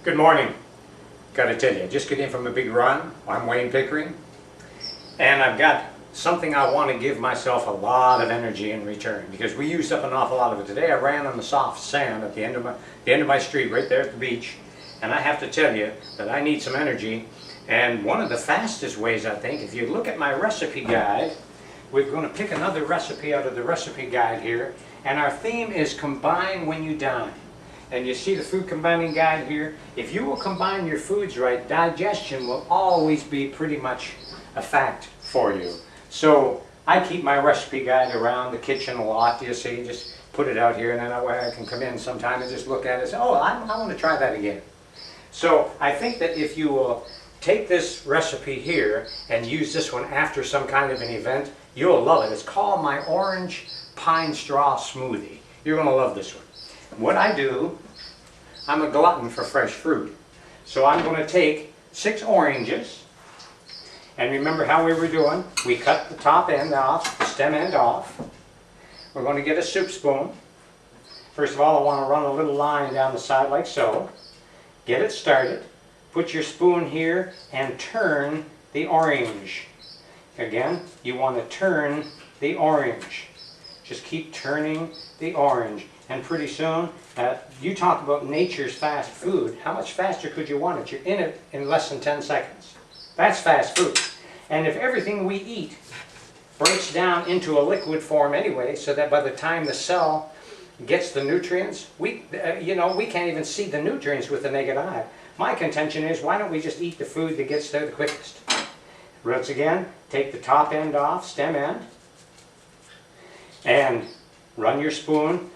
Good morning. Got to tell you, just getting in from a big run. I'm Wayne Pickering, and I've got something I want to give myself a lot of energy in return because we used up an awful lot of it today. I ran on the soft sand at the end of my street right there at the beach, and I have to tell you that I need some energy. And one of the fastest ways, I think, if you look at my recipe guide, we're going to pick another recipe out of the recipe guide here, and our theme is combine when you dine. And you see the food combining guide here. If you will combine your foods right, digestion will always be pretty much a fact for you. So I keep my recipe guide around the kitchen a lot. You see, just put it out here, and then that way I can come in sometime and just look at it and say, oh, I want to try that again. So I think that if you will take this recipe here and use this one after some kind of an event, you'll love it. It's called my orange pine straw smoothie. You're going to love this one. What I do, I'm a glutton for fresh fruit. So I'm going to take 6 oranges, and remember how we were doing. We cut the top end off, the stem end off. We're going to get a soup spoon. First of all, I want to run a little line down the side like so. Get it started. Put your spoon here and turn the orange. Again, you want to turn the orange. Just keep turning the orange. And pretty soon, you talk about nature's fast food. How much faster could you want it? You're in it in less than 10 seconds. That's fast food. And if everything we eat breaks down into a liquid form anyway, so that by the time the cell gets the nutrients, we can't even see the nutrients with the naked eye. My contention is, why don't we just eat the food that gets there the quickest? Once again, take the top end off, stem end, and run your spoon.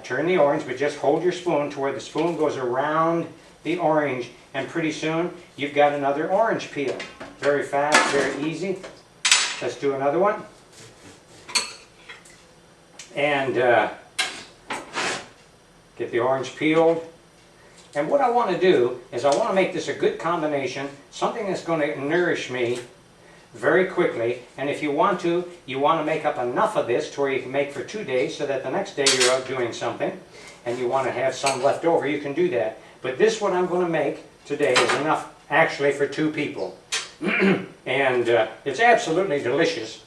Turn the orange, but just hold your spoon to where the spoon goes around the orange, and pretty soon you've got another orange peel. Very fast, very easy. Let's do another one. And get the orange peeled. And what I want to do is I want to make this a good combination, something that's going to nourish me very quickly. And if you want to make up enough of this to where you can make for 2 days, so that the next day you're out doing something and you want to have some left over, you can do that. But this, what I'm going to make today, is enough actually for 2 people. And it's absolutely delicious.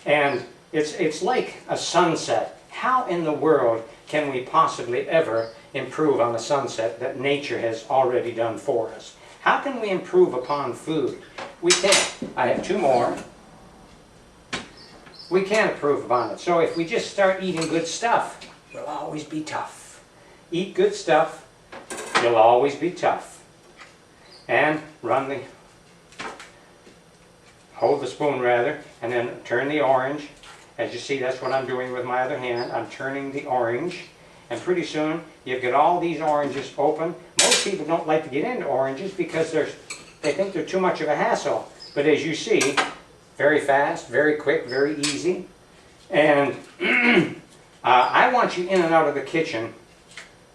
And it's like a sunset. How in the world can we possibly ever improve on the sunset that nature has already done for us? How can we improve upon food? We can't. I have 2 more. We can't improve upon it. So if we just start eating good stuff, we'll always be tough. Eat good stuff, you'll always be tough. And hold the spoon rather, and then turn the orange. As you see, that's what I'm doing with my other hand. I'm turning the orange. And pretty soon, you've got all these oranges open. Most people don't like to get into oranges because they think they're too much of a hassle. But as you see, very fast, very quick, very easy. And I want you in and out of the kitchen.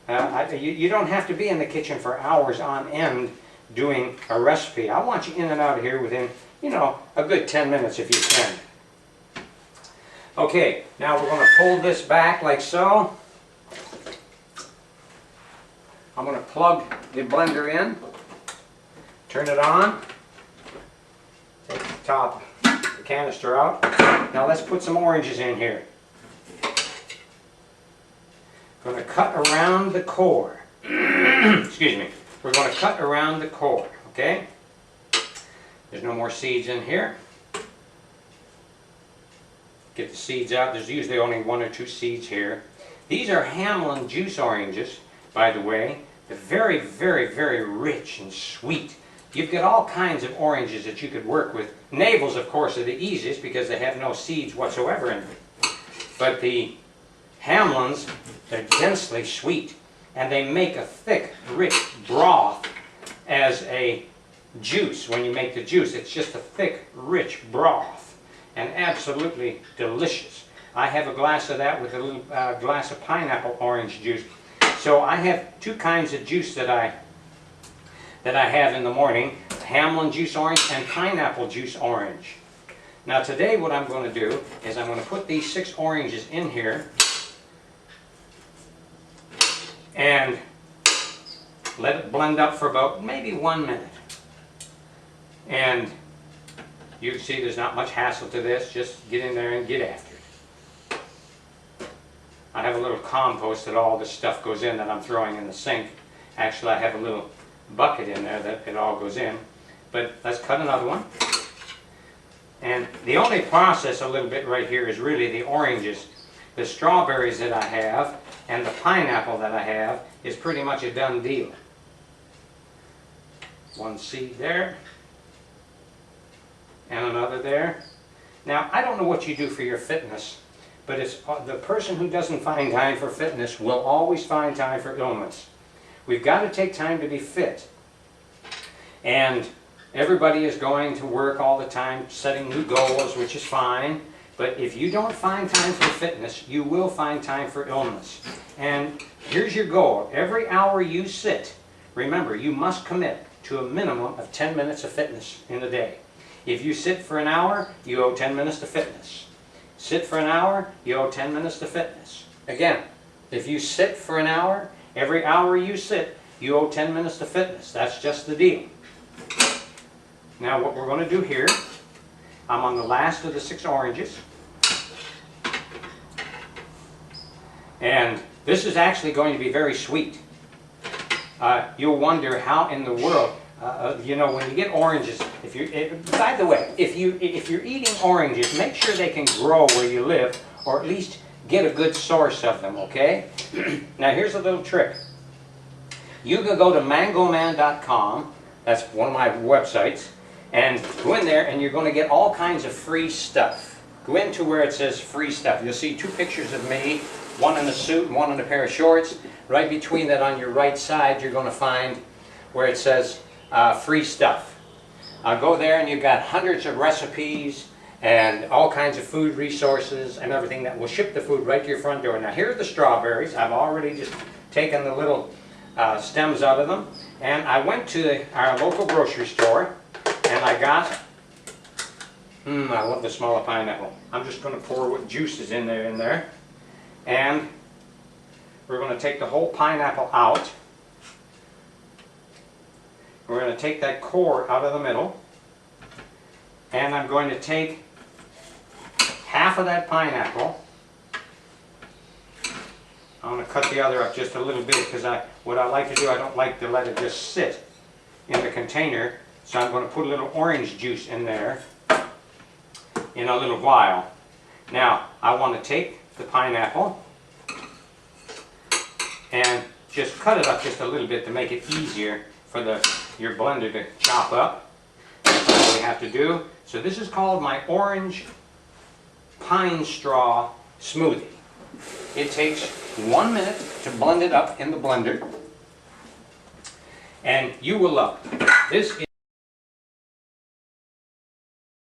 You don't have to be in the kitchen for hours on end doing a recipe. I want you in and out of here within, a good 10 minutes if you can. Okay, now we're going to pull this back like so. I'm going to plug the blender in, turn it on, take the canister out. Now let's put some oranges in here. Going to cut around the core. Excuse me. We're going to cut around the core, okay? There's no more seeds in here. Get the seeds out. There's usually only 1 or 2 seeds here. These are Hamlin juice oranges, by the way. They're very, very, very rich and sweet. You've got all kinds of oranges that you could work with. Navels, of course, are the easiest because they have no seeds whatsoever in them. But the Hamlins, they're densely sweet, and they make a thick, rich broth as a juice. When you make the juice, it's just a thick, rich broth, and absolutely delicious. I have a glass of that with a little glass of pineapple orange juice. So I have 2 kinds of juice that I have in the morning: Hamlin juice orange and pineapple juice orange. Now today what I'm going to do is I'm going to put these 6 oranges in here, and Let it blend up for about maybe 1 minute. And you can see there's not much hassle to this. Just get in there and get after it. I have a little compost that all this stuff goes in that I'm throwing in the sink. Actually, I have a little bucket in there that it all goes in. But let's cut another one. And the only process a little bit right here is really the oranges. The strawberries that I have and the pineapple that I have is pretty much a done deal. One seed there. And another there. Now, I don't know what you do for your fitness, but it's the person who doesn't find time for fitness will always find time for illness. We've got to take time to be fit. And everybody is going to work all the time, setting new goals, which is fine. But if you don't find time for fitness, you will find time for illness. And here's your goal. Every hour you sit, remember, you must commit to a minimum of 10 minutes of fitness in a day. If you sit for an hour, you owe 10 minutes to fitness. Sit for an hour, you owe 10 minutes to fitness. Again, if you sit for an hour, every hour you sit, you owe 10 minutes to fitness. That's just the deal. Now what we're going to do here, I'm on the last of the 6 oranges. And this is actually going to be very sweet. You'll wonder how in the world, you know, when you get oranges, by the way, if you're eating oranges, make sure they can grow where you live, or at least get a good source of them, okay? Now here's a little trick. You can go to mangoman.com, that's one of my websites, and go in there and you're going to get all kinds of free stuff. Go into where it says free stuff. You'll see 2 pictures of me, one in a suit and one in a pair of shorts. Right between that on your right side, you're going to find where it says free stuff. Go there and you've got hundreds of recipes and all kinds of food resources and everything that will ship the food right to your front door. Now here are the strawberries. I've already just taken the little stems out of them. And I went to our local grocery store and I got, I love the smell of pineapple. I'm just going to pour what juice is in there. And we're going to take the whole pineapple out. We're going to take that core out of the middle. And I'm going to take half of that pineapple. I'm going to cut the other up just a little bit because what I like to do, I don't like to let it just sit in the container. So I'm going to put a little orange juice in there in a little while. Now, I want to take the pineapple and just cut it up just a little bit to make it easier for your blender to chop up. That's all we have to do. So this is called my orange pine straw smoothie. It takes 1 minute to blend it up in the blender, and you will love it. This is